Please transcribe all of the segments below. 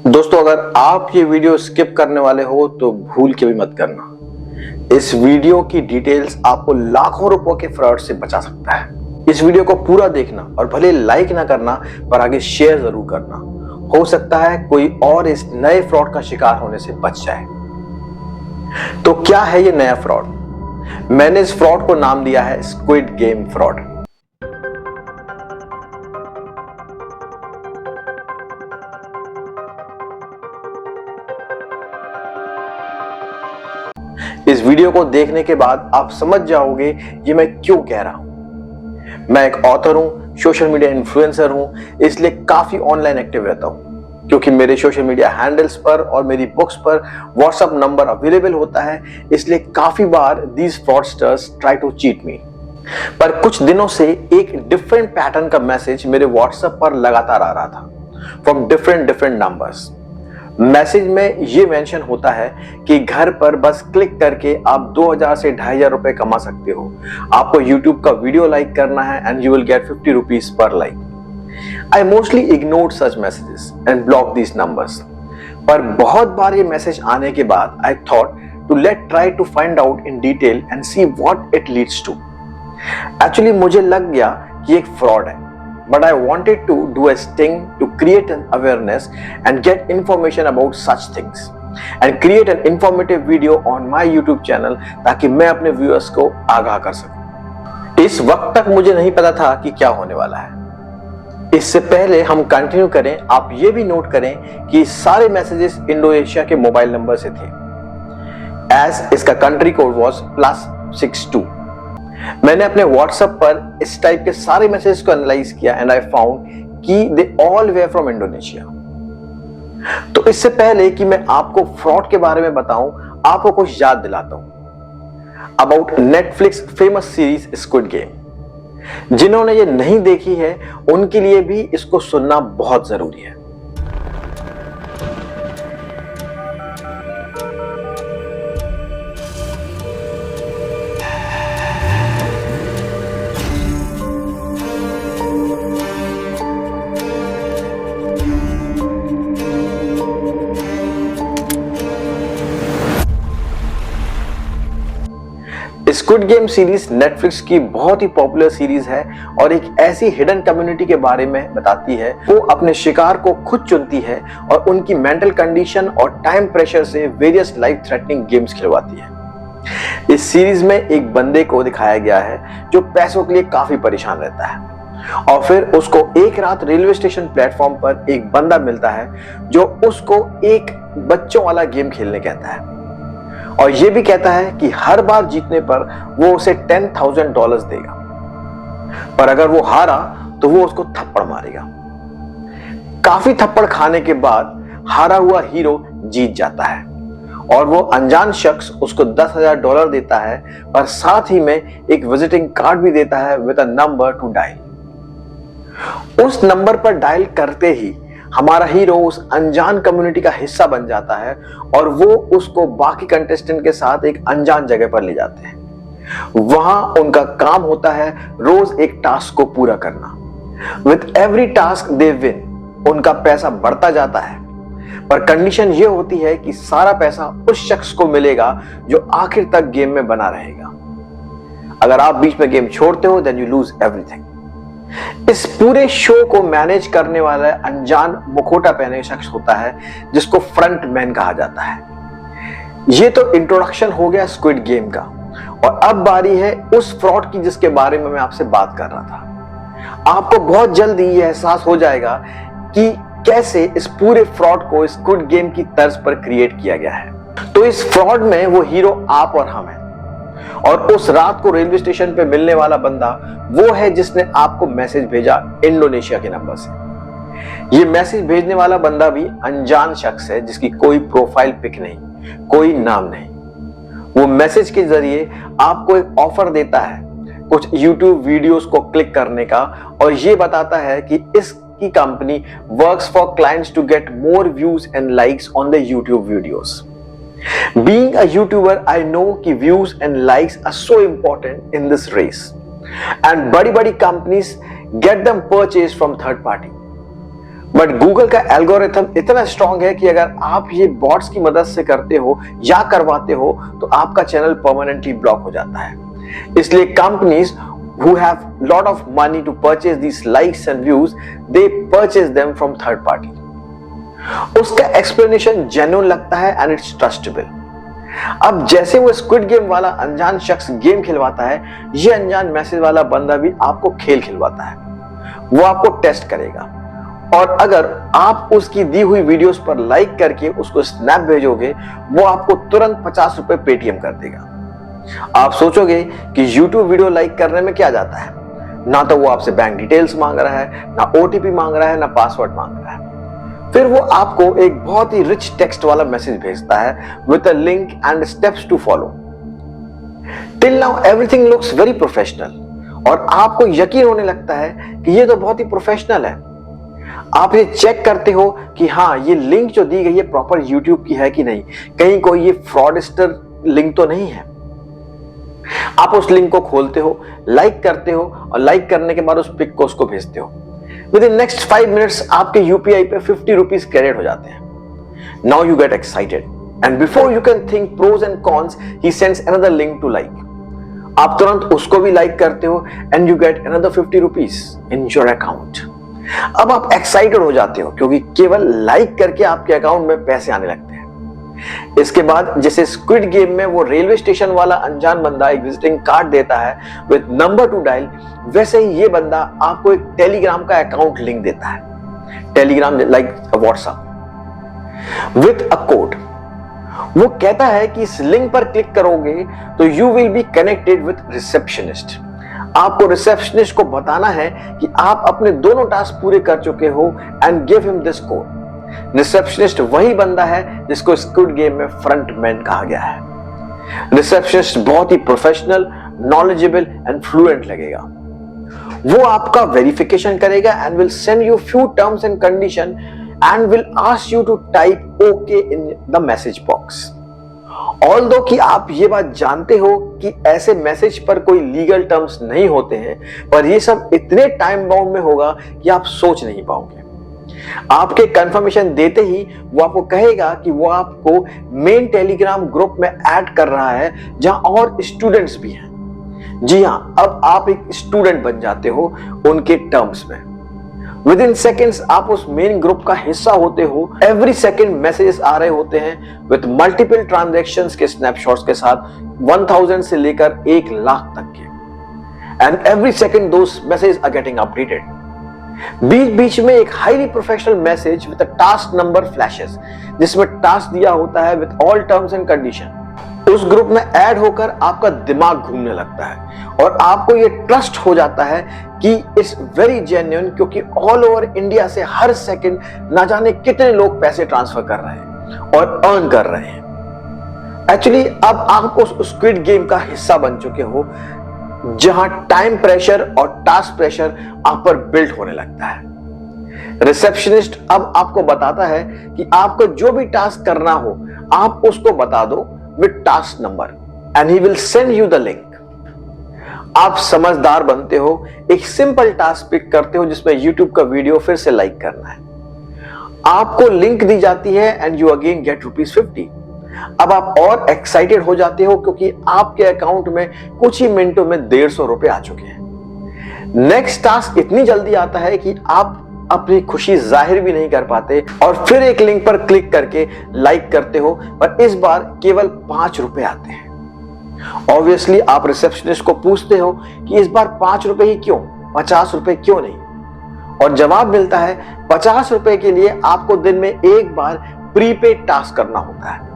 दोस्तों, अगर आप ये वीडियो स्किप करने वाले हो तो भूल के भी मत करना। इस वीडियो की डिटेल्स आपको लाखों रुपयों के फ्रॉड से बचा सकता है। इस वीडियो को पूरा देखना और भले लाइक ना करना पर आगे शेयर जरूर करना। हो सकता है कोई और इस नए फ्रॉड का शिकार होने से बच जाए। तो क्या है ये नया फ्रॉड? मैंने इस फ्रॉड को नाम दिया है स्क्विड गेम फ्रॉड। इस वीडियो को देखने के बाद आप समझ जाओगे ये मैं क्यों कह रहा हूं। मैं एक ऑथर हूं, सोशल मीडिया इन्फ्लुएंसर हूं, इसलिए काफी ऑनलाइन एक्टिव रहता हूं। क्योंकि मेरे सोशल मीडिया हैंडल्स पर और मेरी बुक्स पर व्हाट्सएप नंबर अवेलेबल होता है, इसलिए काफी बार these fraudsters try to cheat me. पर कुछ दिनों से एक डिफरेंट पैटर्न का मैसेज मेरे व्हाट्सएप पर लगातार आ रहा था फ्रॉम डिफरेंट नंबर्स। मैसेज में ये मेंशन होता है कि घर पर बस क्लिक करके आप 2000 से 2500 रुपए कमा सकते हो। आपको YouTube का वीडियो लाइक करना है and you will get 50 rupees पर like. I mostly ignored such messages and block these numbers. पर बहुत बार ये मैसेज आने के बाद I thought to let try to find out in detail and see what it leads to. Actually मुझे लग गया कि एक फ्रॉड है, but I wanted to do a sting to create an awareness and get information about such things and create an informative video on my YouTube channel ताकि मैं अपने viewers को आगाह कर सकूं। इस वक्त तक मुझे नहीं पता था कि क्या होने वाला है। इससे पहले हम कंटिन्यू करें, आप ये भी नोट करें कि सारे मैसेजेस इंडोनेशिया के मोबाइल नंबर से थे, एज इसका कंट्री कोड वाज +62। मैंने अपने व्हाट्सएप पर इस टाइप के सारे मैसेज को एनालाइज किया एंड आई फाउंड कि they all way from Indonesia. तो इससे पहले कि मैं आपको फ्रॉड के बारे में बताऊं, आपको कुछ याद दिलाता हूं about Netflix famous series squid game. जिन्होंने ये नहीं देखी है उनके लिए भी इसको सुनना बहुत जरूरी है। स्क्विड गेम सीरीज नेटफ्लिक्स की बहुत ही पॉपुलर सीरीज है और एक ऐसी हिडन कम्युनिटी के बारे में बताती है। वो अपने शिकार को खुद चुनती है और उनकी मेंटल कंडीशन और टाइम प्रेशर से वेरियस लाइफ थ्रेटनिंग गेम्स खिलवाती है। इस सीरीज में एक बंदे को दिखाया गया है जो पैसों के लिए काफी परेशान रहता है और फिर उसको एक रात रेलवे स्टेशन प्लेटफॉर्म पर एक बंदा मिलता है जो उसको एक बच्चों वाला गेम खेलने कहता है और यह भी कहता है कि हर बार जीतने पर वो उसे $10,000 देगा, पर अगर वो हारा तो वो उसको थप्पड़ मारेगा। काफी थप्पड़ खाने के बाद हारा हुआ हीरो जीत जाता है और वो अनजान शख्स उसको $10,000 देता है, पर साथ ही में एक विजिटिंग कार्ड भी देता है with a number two dial. उस नंबर पर डायल करते ही हमारा हीरो उस अनजान कम्युनिटी का हिस्सा बन जाता है और वो उसको बाकी कंटेस्टेंट के साथ एक अनजान जगह पर ले जाते हैं। वहां उनका काम होता है रोज एक टास्क को पूरा करना। With every task they win, उनका पैसा बढ़ता जाता है, पर कंडीशन ये होती है कि सारा पैसा उस शख्स को मिलेगा जो आखिर तक गेम में बना रहेगा। अगर आप बीच में गेम छोड़ते हो देन यू लूज एवरीथिंग। इस पूरे शो को मैनेज करने वाला अनजान मुखौटा पहने शख्स होता है जिसको फ्रंट मैन कहा जाता है। ये तो इंट्रोडक्शन हो गया स्क्विड गेम का और अब बारी है उस फ्रॉड की जिसके बारे में मैं आपसे बात कर रहा था। आपको बहुत जल्दी ये एहसास हो जाएगा कि कैसे इस पूरे फ्रॉड को स्क्विड गेम की तर्ज पर क्रिएट किया गया है। तो इस फ्रॉड में वो हीरो आप और हम हैं और उस रात को रेलवे स्टेशन पे मिलने वाला बंदा वो है जिसने आपको मैसेज भेजा इंडोनेशिया के नंबर से। ये मैसेज भेजने वाला बंदा भी अनजान शख्स है जिसकी कोई प्रोफाइल पिक नहीं, कोई नाम नहीं। वो मैसेज के जरिए आपको एक ऑफर देता है कुछ YouTube वीडियोस को क्लिक करने का और ये बताता है कि इसकी company works for clients to get more views and likes on the YouTube videos. Being a YouTuber, I know कि views and likes are so important in this race, and बड़ी companies get them purchased from third party. But Google का algorithm इतना strong है कि अगर आप ये bots की मदद से करते हो या करवाते हो तो आपका चैनल परमानेंटली ब्लॉक हो जाता है। इसलिए companies who have lot of money to purchase these likes and views, they purchase them from third party. उसका एक्सप्लेनेशन जेन्युइन लगता है एंड इट्स ट्रस्टेबल। अब जैसे वो स्क्विड गेम वाला अनजान शख्स गेम खिलवाता है, ये अनजान मैसेज वाला बंदा भी आपको खेल खिलवाता है। वो आपको टेस्ट करेगा और अगर आप उसकी दी हुई वीडियोस पर लाइक करके उसको स्नैप भेजोगे, वो आपको तुरंत 50 रुपए पेटीएम कर देगा। आप सोचोगे कि YouTube वीडियो लाइक करने में क्या जाता है, ना तो वो आपसे बैंक डिटेल्स मांग रहा है, ना OTP मांग रहा है, ना पासवर्ड मांग रहा है। फिर वो आपको एक बहुत ही रिच टेक्स्ट वाला मैसेज भेजता है with a link and steps to follow. Till now everything looks very professional और आपको यकीन होने लगता है कि ये तो बहुत ही प्रोफेशनल है। आप ये चेक करते हो कि हाँ, ये लिंक जो दी गई है प्रॉपर YouTube की है कि नहीं, कहीं कोई ये फ्रॉडस्टर लिंक तो नहीं है। आप उस लिंक को खोलते हो, लाइक करते हो और लाइक करने के बाद उस पिक को उसको भेजते हो। विद इन नेक्स्ट 5 मिनट्स आपके यूपीआई पे 50 रुपीज क्रेडिट हो जाते हैं। Now you get excited and before you can think pros and cons, he sends another link to like. आप तुरंत उसको भी लाइक करते हो and you get another 50 rupees in your account. अब आप एक्साइटेड हो जाते हो क्योंकि केवल लाइक करके आपके अकाउंट में पैसे आने लगते हैं। इसके बाद जैसे स्क्विड गेम में वो रेलवे स्टेशन वाला अनजान बंदा एक विजिटिंग कार्ड देता है विद नंबर टू डायल, वैसे ही ये बंदा आपको एक टेलीग्राम का अकाउंट लिंक देता है। Telegram like WhatsApp with a code. वो कहता है कि इस लिंक पर क्लिक करोगे तो you will be connected with receptionist. आपको रिसेप्शनिस्ट को बताना है कि आप अपने दोनों टास्क पूरे कर चुके हो and give him this code. Receptionist वही बंदा है जिसको स्क्विड गेम में फ्रंटमैन कहा गया है। रिसेप्शनिस्ट बहुत ही प्रोफेशनल, नॉलेजेबल एंड फ्लुएंट लगेगा। वो आपका वेरिफिकेशन करेगा and will send you few terms and condition and will ask you to type okay in the message box. Although कि आप ये बात जानते हो कि ऐसे मैसेज पर कोई लीगल टर्म्स नहीं होते हैं, पर ये सब इतने टाइम बाउंड में होगा कि आप सोच नहीं पाओगे। आपके कंफर्मेशन देते ही वो आपको कहेगा कि वो आपको मेन टेलीग्राम ग्रुप में ऐड कर रहा है जहां और स्टूडेंट्स भी हैं। जी हां, अब आप एक स्टूडेंट बन जाते हो उनके टर्म्स में। विद इन सेकेंड्स आप उस मेन ग्रुप का हिस्सा होते हो। एवरी सेकेंड मैसेजेस आ रहे होते हैं विद मल्टीपल ट्रांजैक्शंस के स्नैपशॉट्स के साथ, 1000 से लेकर 1 लाख तक के। And every second those messages are getting updated. बीच बीच में एक highly professional message with task number flashes, जिसमें टास्क दिया होता है with all terms and condition. उस ग्रुप में ऐड होकर आपका दिमाग घूमने लगता है और आपको ये ट्रस्ट हो जाता है कि इट्स वेरी जेन्युइन, क्योंकि ऑल ओवर इंडिया से हर सेकंड ना जाने कितने लोग पैसे ट्रांसफर कर रहे हैं और अर्न कर रहे हैं। एक्चुअली अब आप उस स्क्विड गेम का हिस्सा बन चुके हो जहां टाइम प्रेशर और टास्क प्रेशर आप पर बिल्ड होने लगता है। रिसेप्शनिस्ट अब आपको बताता है कि आपको जो भी टास्क करना हो आप उसको बता दो with task number and he will send you the link. आप समझदार बनते हो, एक सिंपल टास्क पिक करते हो जिसमें YouTube का वीडियो फिर से लाइक करना है। आपको लिंक दी जाती है एंड यू अगेन गेट ₹50। अब आप और एक्साइटेड हो जाते हो क्योंकि आपके अकाउंट में कुछ ही मिनटों में 150 रुपए आ चुके हैं। नेक्स्ट टास्क इतनी जल्दी आता है कि आप अपनी खुशी जाहिर भी नहीं कर पाते और फिर एक लिंक पर क्लिक करके लाइक करते हो, पर इस बार केवल 5 रुपए आते हैं। ऑब्वियसली आप रिसेप्शनिस्ट को पूछते हो कि इस बार 5 रुपए ही क्यों, 50 रुपए क्यों नहीं? और जवाब मिलता है 50 रुपए के लिए आपको दिन में एक बार प्रीपेड टास्क करना होता है।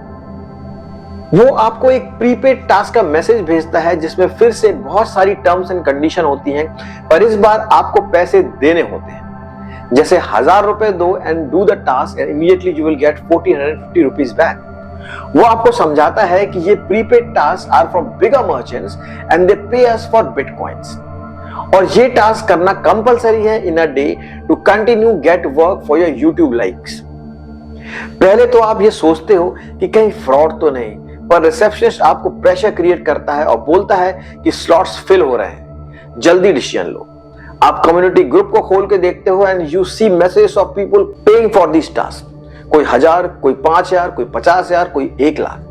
वो आपको एक प्रीपेड टास्क का मैसेज भेजता है जिसमें फिर से बहुत सारी टर्म्स एंड कंडीशन होती हैं, पर इस बार आपको पैसे देने होते हैं। जैसे 1000 रुपए दो and do the task and immediately you will get 1450 rupees back. वो आपको समझाता है कि ये prepaid task are from bigger merchants and they pay us for bitcoins, और ये टास्क करना कंपलसरी है in a day to continue get work for your YouTube likes. पहले तो आप ये सोचते हो कि कहीं फ्रॉड तो नहीं, पर रिसेप्शनिस्ट आपको प्रेशर क्रिएट करता है और बोलता है कि स्लॉट्स फिल हो रहे हैं, जल्दी डिसीजन लो। आप कम्युनिटी ग्रुप को खोल के देखते हो and you see messages of people paying for this task. कोई 1000, कोई 5000, कोई 50,000, कोई 1,00,000।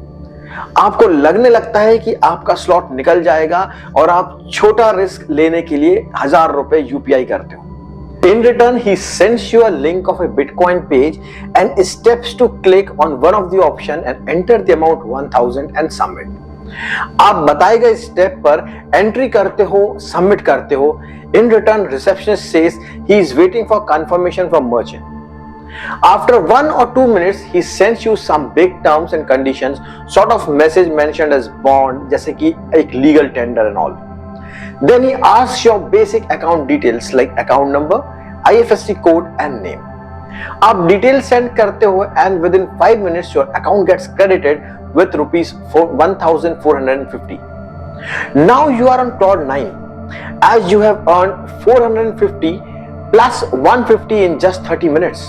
आपको लगने लगता है कि आपका स्लॉट निकल जाएगा और आप छोटा रिस्क लेने के लिए 1000 रुपए यूपीआई करते हो। In return, he sends you a link of a Bitcoin page and steps to click on one of the option and enter the amount 1000 and submit. आप बताए गए स्टेप पर एंट्री करते हो, सबमिट करते हो। In return, receptionist says he is waiting for confirmation from merchant. After 1 or 2 minutes, he sends you some big terms and conditions, sort of message mentioned as bond, जैसे कि एक legal tender and all. Then he asks your basic account details like account number, IFSC code and name. आप detail send करते हो and within 5 minutes your account gets credited with rupees 1,450. Now you are on cloud 9 as you have earned 450 plus 150 in just 30 minutes.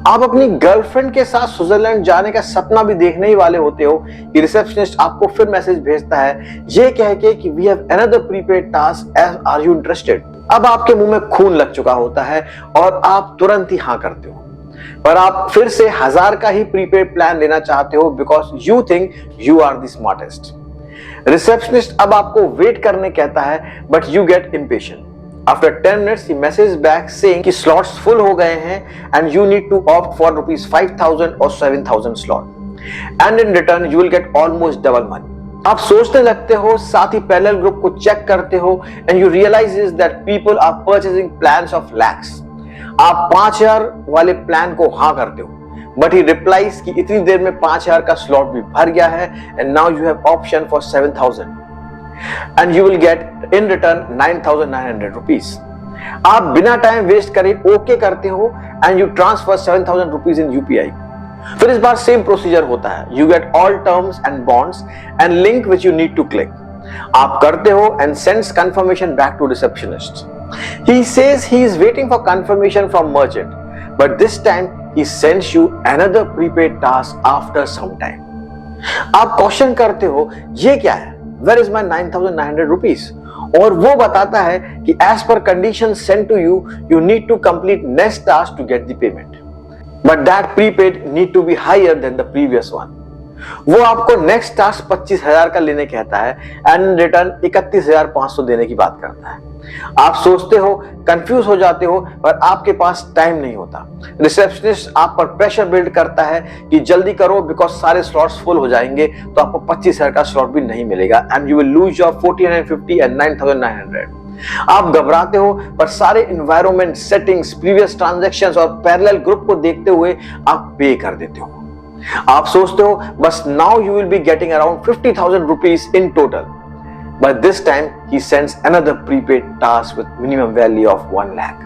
आप अपनी girlfriend के साथ Switzerland जाने का सपना भी देखने ही वाले होते हो कि रिसेप्शनिस्ट आपको फिर मैसेज भेजता है ये कह के कि we have another prepaid task, are you interested. अब आपके मुंह में खून लग चुका होता है और आप तुरंत ही हाँ करते हो, पर आप फिर से 1000 का ही प्रीपेड प्लान लेना चाहते हो because you think you are the smartest. Receptionist अब आपको वेट करने कहता है but you get impatient. After 10 minutes, he messages back saying कि slots full हो गए हैं and you need to opt for rupees 5,000 or 7,000 slot. And in return, you will get almost double money. आप सोचने लगते हो, साथ ही पैरेलल ग्रुप को चेक करते हो and you realize that people are purchasing plans of lakhs. आप 5,000 वाले प्लान को हाँ करते हो, but he replies कि इतनी देर में 5,000 का स्लॉट भी भर गया है and now you have option for 7,000. And you will get in return 9,900 rupees. आप बिना टाइम वेस्ट करे ओके करते हो and you transfer 7,000 rupees in UPI. फिर इस बार सेम प्रोसीजर होता है। You get all terms and bonds and link which you need to click. आप करते हो and sends confirmation back to receptionist. He says he is waiting for confirmation from merchant, but this time he sends you another prepaid task after some time. आप question करते हो ये क्या है? Where is my 9,900 rupees? और वो बताता है कि as per conditions sent to you, you need to complete next task to get the payment. But that prepaid need to be higher than the previous one. वो आपको next task 25,000 का लेने कहता है and return 31,500 देने की बात करता है। आप सोचते हो, कंफ्यूज हो जाते हो, पर आपके पास टाइम नहीं होता। रिसेप्शनिस्ट आप पर प्रेशर बिल्ड करता है कि जल्दी करो बिकॉज सारे स्लॉट्स फुल हो जाएंगे तो आपको 25,000 का स्लॉट भी नहीं मिलेगा and you will lose your 1,450 and 9,900। आप घबराते हो, पर सारे एनवायरनमेंट, सेटिंग्स, प्रीवियस ट्रांजैक्शंस और पैरेलल ग्रुप को देखते हुए आप पे कर देते हो। आप सोचते हो बस now you will be getting around 50,000 rupees in total, but this time he sends another prepaid task with minimum value of 1 lakh.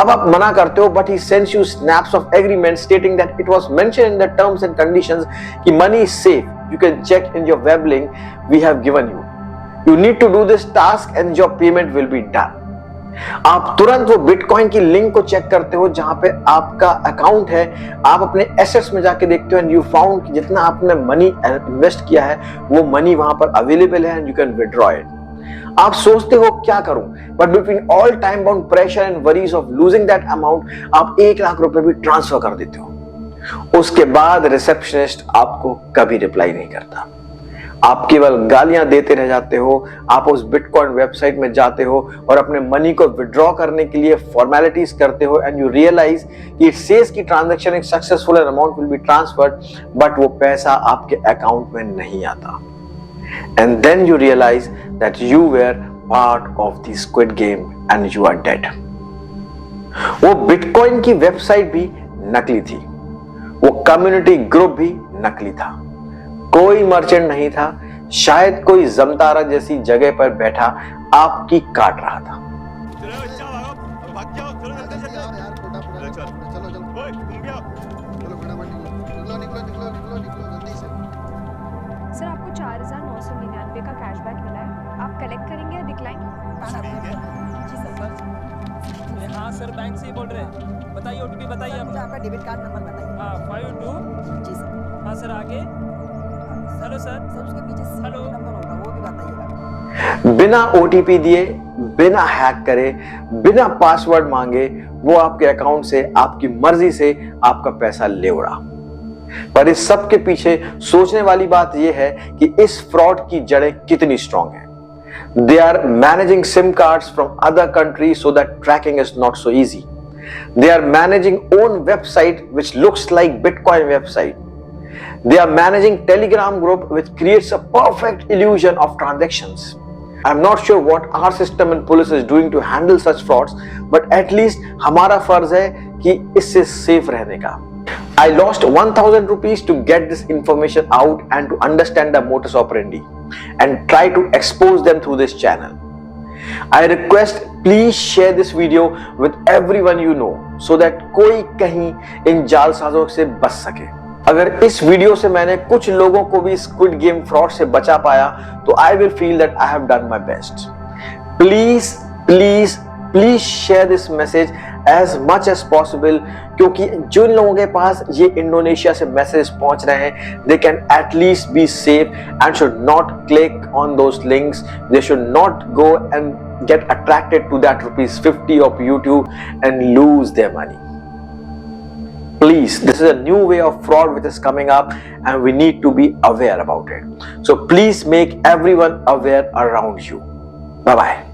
अब आप मना करते हो but he sends you snaps of agreement stating that it was mentioned in the terms and conditions कि money is safe, you can check in your web link we have given you. You need to do this task and your payment will be done. आप तुरंत वो bitcoin की link को check करते हो जहां पे आपका अकाउंट है। आप अपने एसेट्स में जाके देखते हो एंड यू फाउंड कि जितना आपने मनी इन्वेस्ट किया है वो मनी वहां पर अवेलेबल है and you can withdraw it. आप सोचते हो क्या करूं, but between all time bound pressure and worries of losing that amount आप 1 लाख रुपए भी ट्रांसफर कर देते हो। उसके बाद रिसेप्शनिस्ट आपको कभी रिप्लाई नहीं करता, आप केवल गालियां देते रह जाते हो। आप उस बिटकॉइन वेबसाइट में जाते हो और अपने मनी को विड्रॉ करने के लिए फॉर्मेलिटीज करते हो एंड यू रियलाइज कि इट सेज कि transaction is successful and amount will be transferred, but वो पैसा आपके अकाउंट में नहीं आता। And then you realise that you were part of the Squid Game and you are dead. वो bitcoin की वेबसाइट भी नकली थी, वो कम्युनिटी ग्रुप भी नकली था, कोई मर्चेंट नहीं था, शायद कोई जमतारा जैसी जगह पर बैठा आपकी काट रहा था। सर आपको 4,999 का कैशबैक मिला है, आप कलेक्ट करेंगे या डिक्लाइन? जी सर। हाँ सर, बैंक से ही बोल रहे हैं। बताइए ओटीपी बताइए मुझे आपका डेबिट कार्ड नंबर बताइए। हाँ 52। जी सर। हाँ सर आगे। Hello sir. सर उसके पीछे हेलो नंबर होगा वो भी बताइएगा। बिना ओटीपी दिए बिना हैक करे, बिना पासवर्ड मांगे वो आपके अकाउंट से आपकी मर्जी से आपका पैसा ले उड़ा। पर इस सब के पीछे सोचने वाली बात यह है कि इस फ्रॉड की जड़ें कितनी स्ट्रांग हैं। They are managing SIM cards from other country so that tracking is not so easy. They are managing own website which looks like Bitcoin website. They are managing Telegram group which creates a perfect illusion of transactions. I'm not sure what our system and police is doing to handle such frauds, but at least हमारा फर्ज है कि इससे safe रहने का। I lost 1000 rupees to get this information out and to understand the modus operandi and try to expose them through this channel. I request please share this video with everyone you know so that कोई कहीं इन जालसाजों से बच सके। अगर इस video से मैंने कुछ लोगों को भी स्क्विड गेम फ्रॉड से बचा पाया तो I will feel that I have done my best. Please, please, please share this message as much as possible क्योंकि जिन लोगों के पास ये इंडोनेशिया से मैसेज पहुंच रहे हैं they can at least be safe and should not click on those links. They should not go and get attracted to that ₹50 of YouTube and lose their money. Please, this is a new way of fraud which is coming up and we need to be aware about it. So please make everyone aware around you. Bye bye.